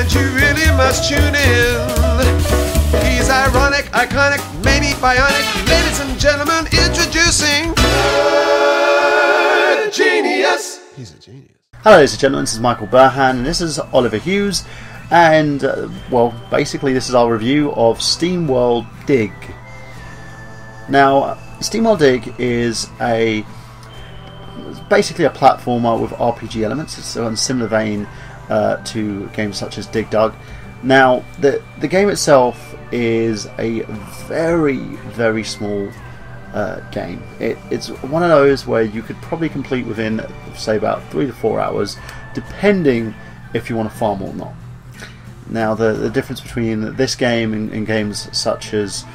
and you really must tune in. He's ironic, iconic, maybe bionic. Ladies and gentlemen, introducing a genius. He's a genius. Hello ladies and gentlemen, this is Michael Burhan and this is Oliver Hughes, and well, basically this is our review of SteamWorld Dig. Now, SteamWorld Dig is basically a platformer with RPG elements. It's in a similar vein to games such as Dig Dug. Now, the game itself is a very, very small game. It's one of those where you could probably complete within, say, about 3 to 4 hours, depending if you want to farm or not. Now, the difference between this game and games such as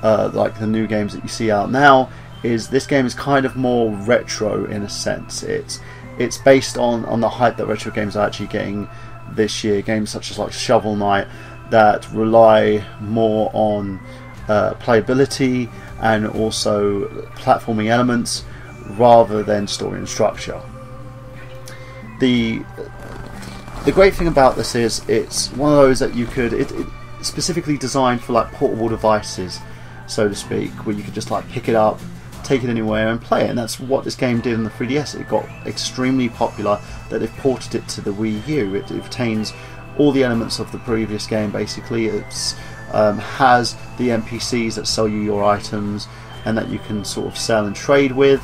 like the new games that you see out now is this game is kind of more retro in a sense. It's based on the hype that retro games are actually getting this year. Games such as like Shovel Knight that rely more on playability and also platforming elements rather than story and structure. The great thing about this is it's one of those that you could it's specifically designed for like portable devices, so to speak, where you could just like pick it up, take it anywhere and play it. And that's what this game did in the 3DS. It got extremely popular that they've ported it to the Wii U. It retains all the elements of the previous game basically. It's has the NPCs that sell you your items and that you can sort of sell and trade with.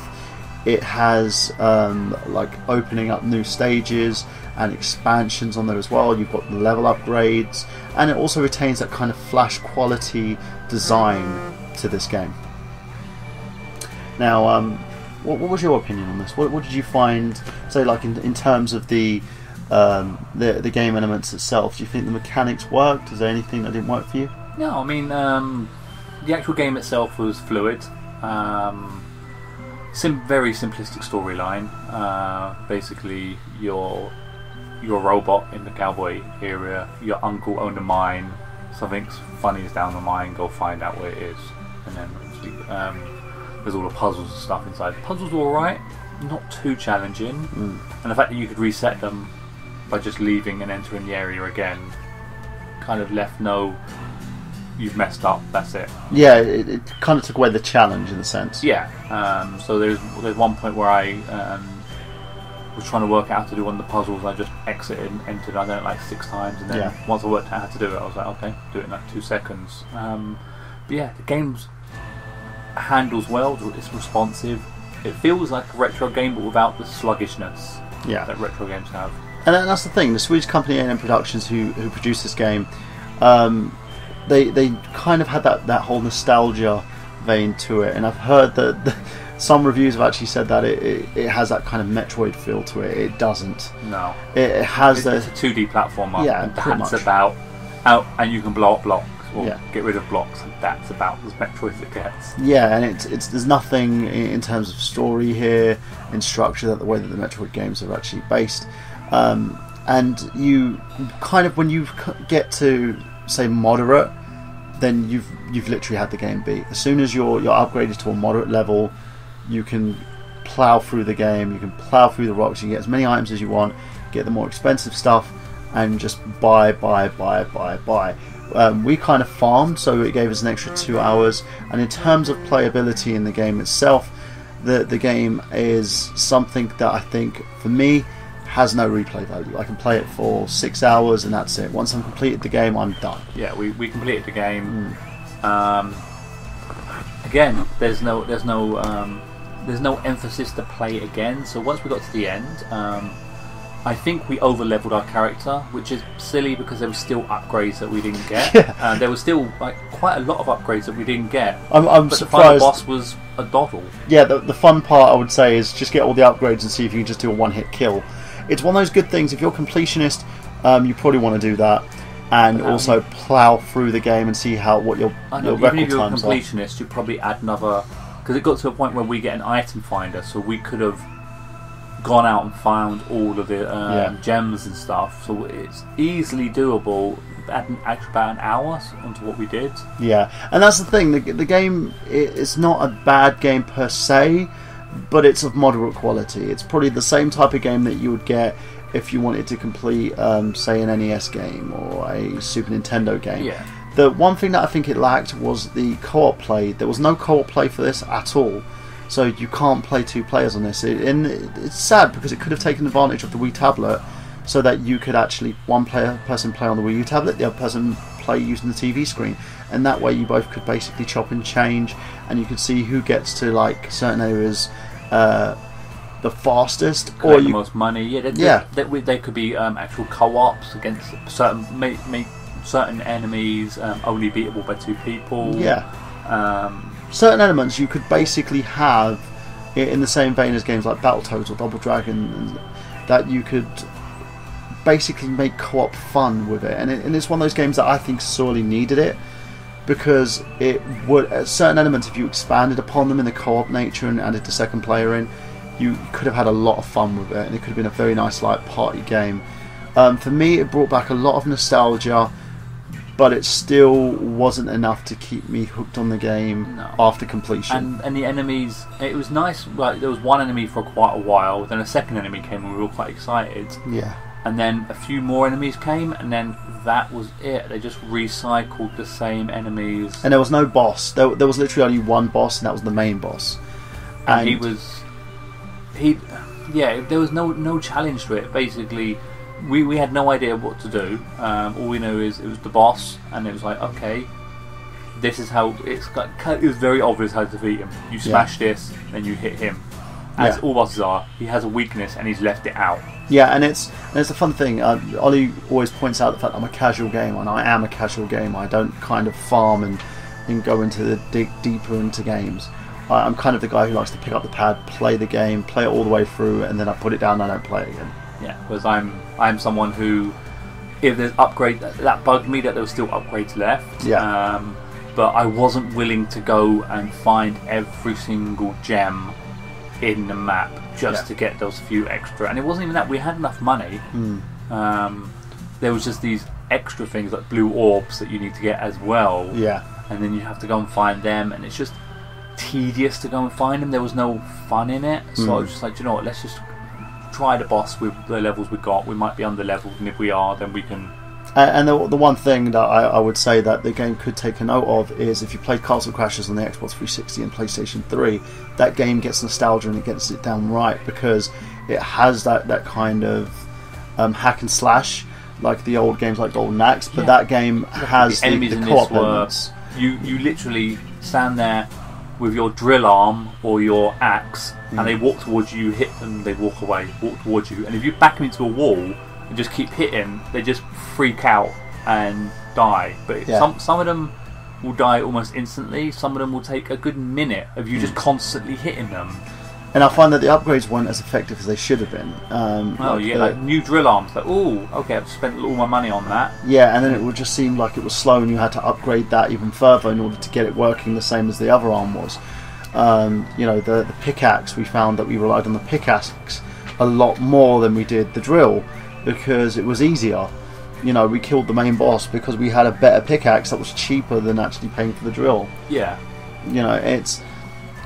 It has like opening up new stages and expansions on there as well. You've got the level upgrades, and it also retains that kind of flash quality design to this game. Now, what was your opinion on this? What did you find, say, like in terms of the game elements itself? Do you think the mechanics worked? Is there anything that didn't work for you? No, I mean the actual game itself was fluid. Very simplistic storyline. Basically, your robot in the cowboy area. Your uncle owned a mine. Something funny is down the mine. Go find out where it is, and then there's all the puzzles and stuff inside. The puzzles were alright, not too challenging, and the fact that you could reset them by just leaving and entering the area again kind of left no, you've messed up, that's it. Yeah, it kind of took away the challenge in a sense. Yeah, so there's one point where I was trying to work out how to do one of the puzzles. I just exited and entered, I don't know, like 6 times, and then once I worked out how to do it, I was like, okay, do it in like 2 seconds. But yeah, the game's handles well, it's responsive. It feels like a retro game but without the sluggishness that retro games have. And that's the thing, the Swedish company A&M Productions who produced this game, they kind of had that whole nostalgia vein to it, and I've heard that some reviews have actually said that it has that kind of Metroid feel to it. It doesn't. No. It has it's a 2D platformer. Yeah, and pretty that's much. about out, and you can blow up blocks or Yeah. get rid of blocks, and that's about as Metroid as it gets. Yeah, and it's there's nothing in terms of story here, in structure, that the way that the Metroid games are actually based. And you kind of, when you get to say moderate, then you've literally had the game beat. As soon as you're upgraded to a moderate level, you can plow through the game, you can plow through the rocks, you can get as many items as you want, get the more expensive stuff, and just buy. We kind of farmed, so it gave us an extra 2 hours. And in terms of playability in the game itself, the game is something that I think, for me, has no replay value. I can play it for 6 hours and that's it. Once I've completed the game, I'm done. Yeah, we completed the game. Again, there's no emphasis to play again. So once we got to the end, I think we over-leveled our character, which is silly because there were still upgrades that we didn't get. There was still like quite a lot of upgrades that we didn't get. I'm but surprised. The final boss was a doddle. Yeah, the fun part, I would say, is just get all the upgrades and see if you can just do a one-hit kill. It's one of those good things. If you're a completionist, you probably want to do that, and also plow through the game and see what your record times are. Even if you're a completionist, you'd probably add another, because it got to a point where we get an item finder, so we could have gone out and found all of the gems and stuff. So it's easily doable. Add about an hour onto what we did. Yeah, and that's the thing. The game, it's not a bad game per se, but it's of moderate quality. It's probably the same type of game that you would get if you wanted to complete, say, an NES game or a Super Nintendo game. Yeah. The one thing that I think it lacked was the co-op play. There was no co-op play for this at all. So you can't play 2 players on this. And it's sad because it could have taken advantage of the Wii tablet so that you could actually one person play on the Wii U tablet, the other person play using the TV screen, and that way you both could basically chop and change, and you could see who gets to like certain areas the fastest, or the most money. Yeah, they could be actual co-ops against certain enemies, only beatable by 2 people. Yeah. Certain elements you could basically have in the same vein as games like Battletoads or Double Dragon, that you could basically make co-op fun with it, and it's one of those games that I think sorely needed it, because it would, certain elements, if you expanded upon them in the co-op nature and added the second player in, you could have had a lot of fun with it, and it could have been a very nice like party game. For me, it brought back a lot of nostalgia, but it still wasn't enough to keep me hooked on the game after completion. And the enemies, it was nice. Like, there was one enemy for quite a while, then a second enemy came, and we were all quite excited. Yeah. And then a few more enemies came, and then that was it. They just recycled the same enemies. And there was no boss. There was literally only one boss, and that was the main boss. And there was no challenge to it. Basically, we had no idea what to do. All we know is it was the boss, and it was like, okay, this is how it's. It was very obvious how to defeat him. You smash this, then you hit him. As all bosses are, he has a weakness, and he's left it out. Yeah, and it's a fun thing. Ollie always points out the fact that I'm a casual gamer, and I am a casual gamer. I don't kind of farm and go into dig deeper into games. I'm kind of the guy who likes to pick up the pad, play the game, play it all the way through, and then I put it down and I don't play it again. Yeah, whereas I'm someone who, if there's upgrade, that bugged me that there was still upgrades left. Yeah. But I wasn't willing to go and find every single gem in the map just to get those few extra. And it wasn't even that we had enough money. There was just these extra things like blue orbs that you need to get as well. Yeah. And then you have to go and find them, and it's just tedious to go and find them. There was no fun in it. So I was just like, you know what, let's just try the boss with the levels we got. We might be under leveled, and if we are, then we can. And the one thing that I would say that the game could take a note of is, if you played Castle Crashers on the Xbox 360 and PlayStation 3, that game gets nostalgia and it gets it down right, because it has that kind of hack and slash like the old games like Golden Axe, but that game has the enemies in co-op this elements. You literally stand there with your drill arm or your axe, and they walk towards you, you hit them, they walk away, walk towards you, and if you back them into a wall and just keep hitting, they just freak out and die. But some of them will die almost instantly. Some of them will take a good minute of you just constantly hitting them. And I find that the upgrades weren't as effective as they should have been. Like new drill arms. Like, oh, okay, I've spent all my money on that. Yeah, and then it would just seem like it was slow, and you had to upgrade that even further in order to get it working the same as the other arm was. The pickaxe, we found that we relied on the pickaxe a lot more than we did the drill, because it was easier. We killed the main boss because we had a better pickaxe that was cheaper than actually paying for the drill. Yeah.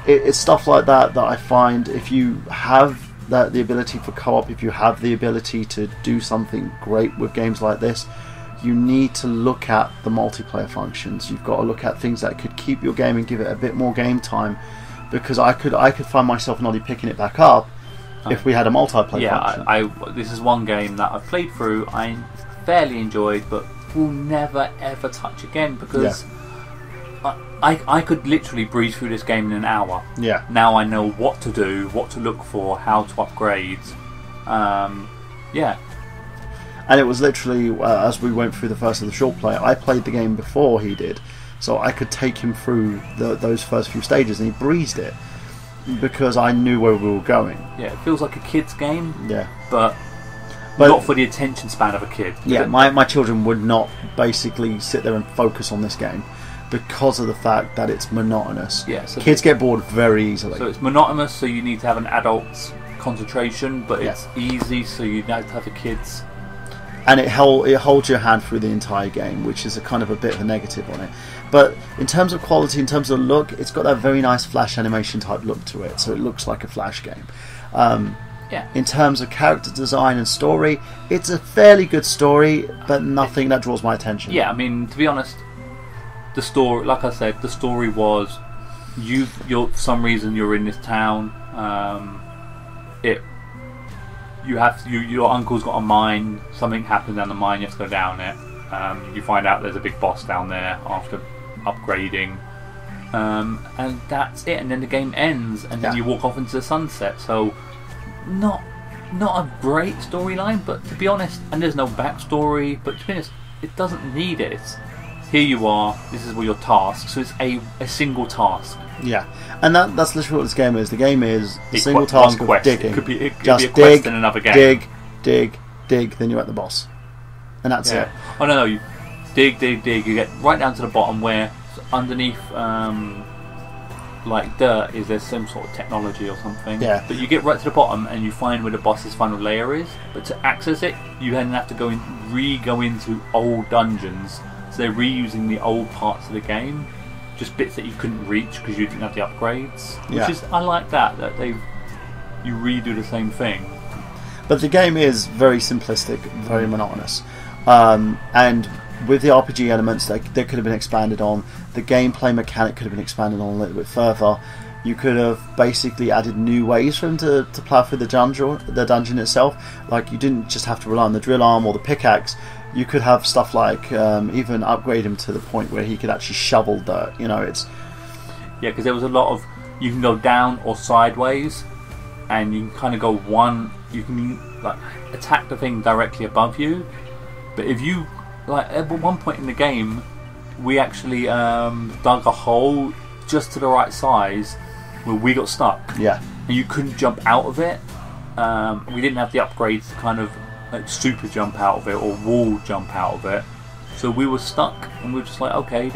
It's stuff like that I find, if you have the ability for co-op, if you have the ability to do something great with games like this, you need to look at the multiplayer functions. You've got to look at things that could keep your game and give it a bit more game time, because I could find myself not only picking it back up if we had a multiplayer function. This is one game that I've played through, I fairly enjoyed, but will never ever touch again, because I could literally breeze through this game in an hour. Yeah. Now I know what to do, what to look for, how to upgrade. And it was literally, as we went through the first of the short play, I played the game before he did, so I could take him through those first few stages, and he breezed it because I knew where we were going. Yeah, it feels like a kid's game. Yeah. But not for the attention span of a kid. Yeah, my children would not basically sit there and focus on this game because of the fact that it's monotonous. Yeah, so kids get bored very easily. So it's monotonous, so you need to have an adult's concentration, but it's easy, so you have to have the kids. And it holds your hand through the entire game, which is a kind of a bit of a negative on it. But in terms of quality, in terms of look, it's got that very nice Flash animation type look to it, so it looks like a Flash game. Yeah. In terms of character design and story, it's a fairly good story, but nothing that draws my attention. Yeah, I mean, to be honest, the story, like I said, the story was you're for some reason you're in this town. Your uncle's got a mine. Something happened down the mine. You have to go down it. You find out there's a big boss down there after upgrading, and that's it. And then the game ends, and then you walk off into the sunset. So, not a great storyline, but to be honest, and there's no backstory. But to be honest, it doesn't need it. It's, here you are. This is what your task. So it's a single task. Yeah, and that's literally what this game is. The game is a single task of digging. It could be a just quest in another game. dig, then you're at the boss, and that's it. Oh no, you dig. You get right down to the bottom where underneath, like dirt, is there some sort of technology or something? Yeah. But you get right to the bottom and you find where the boss's final layer is. But to access it, you then have to go into old dungeons. So they're reusing the old parts of the game. Just bits that you couldn't reach because you didn't have the upgrades. Which is, I like that you redo the same thing. But the game is very simplistic, very monotonous, and with the RPG elements that could have been expanded on, the gameplay mechanic could have been expanded on a little bit further. You could have basically added new ways for him to plough through the dungeon itself. Like, you didn't just have to rely on the drill arm or the pickaxe. You could have stuff like even upgrade him to the point where he could actually shovel dirt. Because there was a lot of, you can go down or sideways, and you can kind of go you can like attack the thing directly above you. But if you at one point in the game, we actually dug a hole just to the right size where we got stuck. Yeah, and you couldn't jump out of it. We didn't have the upgrades to kind of like super jump out of it or wall jump out of it, so we were stuck, and we were just like, okay,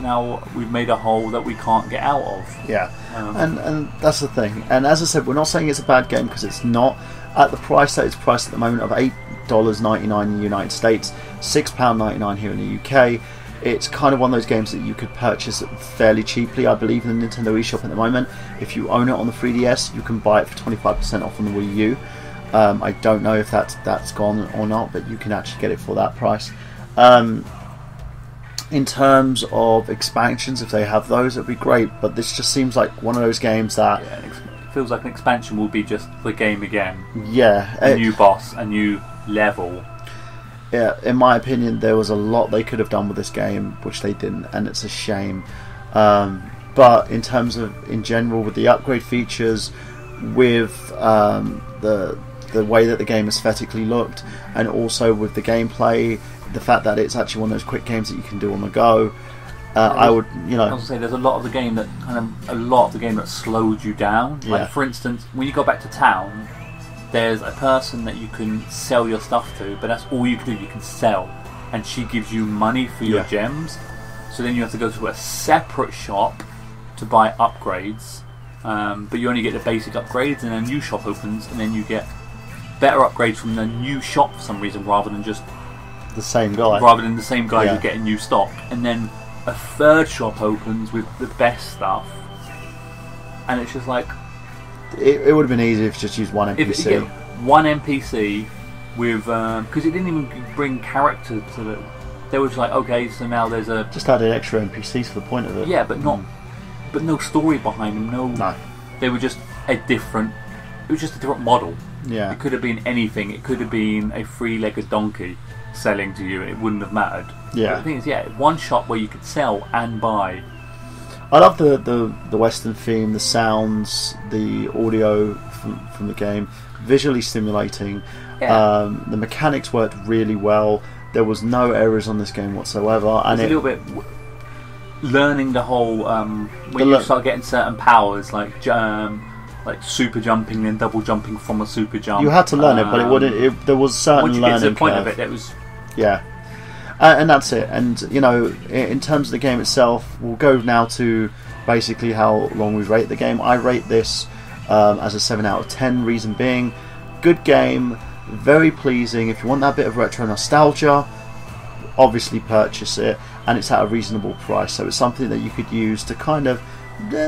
now we've made a hole that we can't get out of. Yeah, and that's the thing. And as I said, we're not saying it's a bad game, because it's not. At the price that it's priced at the moment of $8.99 in the United States, £6.99 here in the UK, it's kind of one of those games that you could purchase fairly cheaply. I believe in the Nintendo eShop at the moment, if you own it on the 3DS, you can buy it for 25% off on the Wii U. I don't know if that's gone or not, but you can actually get it for that price. In terms of expansions, if they have those, it'd be great. But this just seems like one of those games that it feels like an expansion will be just the game again. Yeah, a new boss, a new level. Yeah, in my opinion, there was a lot they could have done with this game, which they didn't, and it's a shame. But in terms of, in general, with the upgrade features, with the way that the game aesthetically looked, and also with the gameplay, the fact that it's actually one of those quick games that you can do on the go, I would, I was say there's a lot of the game that slowed you down. Yeah. Like, for instance, when you go back to town, there's a person that you can sell your stuff to, but that's all you can do. You can sell, and she gives you money for your gems. So then you have to go to a separate shop to buy upgrades, but you only get the basic upgrades, and a new shop opens, and then you get better upgrades from the new shop for some reason, rather than the same guy who get a new stock. And then a third shop opens with the best stuff, and it's just like, it would have been easier if you just used one NPC. One NPC with, because it didn't even bring character to the. They were just like, okay, so now there's a, just added extra NPCs for the point of it. Yeah, but no story behind them. No. They were just it was just a different model. Yeah. It could have been anything. It could have been a three-legged donkey selling to you, and it wouldn't have mattered. Yeah. But the thing is, one shop where you could sell and buy. I love the Western theme, the sounds, the audio from the game, visually stimulating. Yeah. The mechanics worked really well. There was no errors on this game whatsoever. And it's a little bit learning the whole when you start getting certain powers like super jumping and double jumping from a super jump. You had to learn it, but it wouldn't. There was certain learning. Once you get to the point of it, was. Yeah. And that's it. And in terms of the game itself, we'll go now to basically how long we rate the game. I rate this as a 7 out of 10. Reason being, good game, very pleasing. If you want that bit of retro nostalgia, obviously purchase it, and it's at a reasonable price. So it's something that you could use to kind of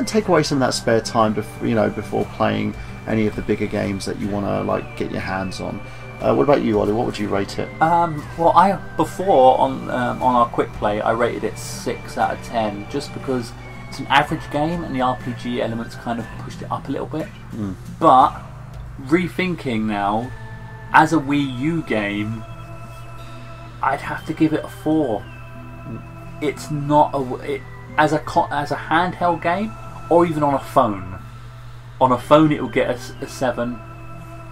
take away some of that spare time before playing any of the bigger games that you want to like get your hands on. What about you, Ollie? What would you rate it? Well, I before on our quick play, I rated it 6 out of 10, just because it's an average game and the RPG elements kind of pushed it up a little bit. But rethinking now, as a Wii U game, I'd have to give it a 4. It's not as a handheld game, or even on a phone. On a phone, it will get a 7,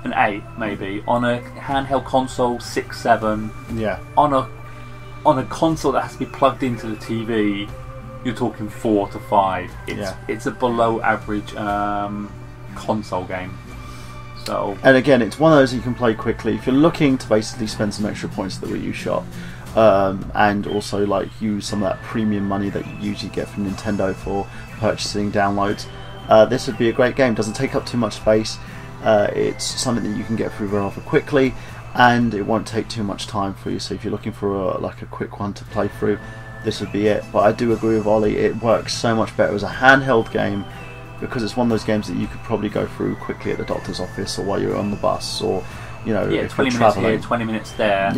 an 8 maybe. On a handheld console, 6, 7. Yeah. On a console that has to be plugged into the TV, you're talking 4 to 5. It's a below average console game. So. And again, it's one of those you can play quickly if you're looking to basically spend some extra points at the Wii U shop, and also like use some of that premium money that you usually get from Nintendo for purchasing downloads. This would be a great game. Doesn't take up too much space. It's something that you can get through rather quickly, and it won't take too much time for you. So if you're looking for a quick one to play through, this would be it. But I do agree with Ollie. It works so much better as a handheld game, because it's one of those games that you could probably go through quickly at the doctor's office, or while you're on the bus, or if 20 you're minutes traveling. here, 20 minutes there.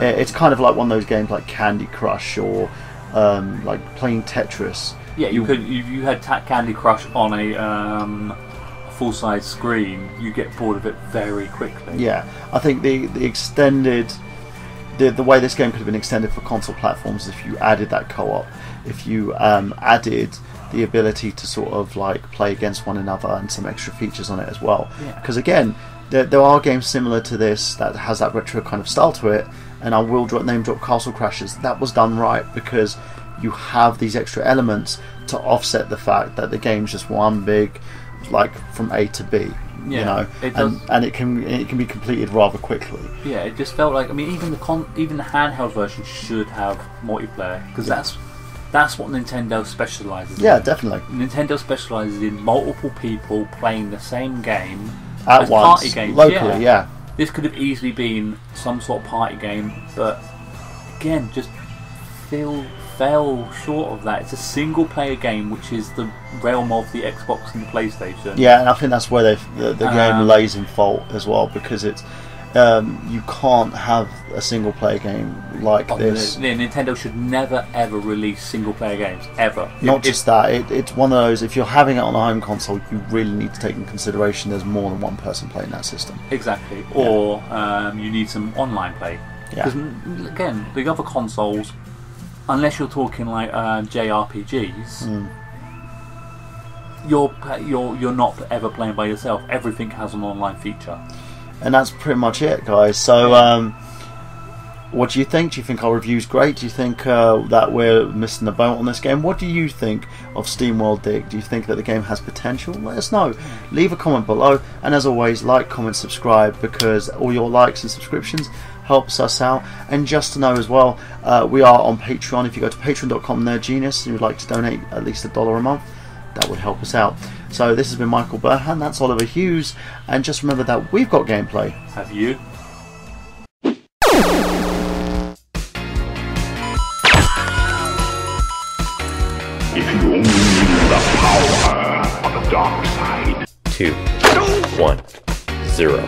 It's kind of like one of those games like Candy Crush, or like playing Tetris. You had Candy Crush on a full-size screen, you get bored of it very quickly. I think the extended, the way this game could have been extended for console platforms, if you added that co-op, if you added the ability to sort of like play against one another, and some extra features on it as well. Because again, there are games similar to this that has that retro kind of style to it, and I will name drop Castle Crashers. That was done right, because you have these extra elements to offset the fact that the game's just one big, like from A to B. And it can be completed rather quickly. It just felt like, I mean, even the handheld version should have multiplayer, because that's what Nintendo specialises in. Definitely. Nintendo specialises in multiple people playing the same game at as once, party games. Locally. This could have easily been some sort of party game, but again, just fell short of that. It's a single player game, which is the realm of the Xbox and the PlayStation. And I think that's where the game lays in fault as well, because it's you can't have a single player game like this. Nintendo should never ever release single player games, ever. Not just that, it's one of those, if you're having it on a home console, you really need to take in consideration there's more than one person playing that system. Exactly. Or you need some online play. Because again, the other consoles, unless you're talking like JRPGs, you're not ever playing by yourself. Everything has an online feature. And that's pretty much it, guys. So, what do you think? Do you think our review's great? Do you think that we're missing the boat on this game? What do you think of SteamWorld Dig? Do you think that the game has potential? Let us know. Leave a comment below. And as always, like, comment, subscribe, because all your likes and subscriptions helps us out. And just to know as well, we are on Patreon. If you go to patreon.com/nerdgenius and you'd like to donate at least $1 a month, that would help us out. So this has been Michael Burhan, that's Oliver Hughes, and just remember that we've got gameplay. Have you? If you only knew the power of the dark side. 2, 1, 0.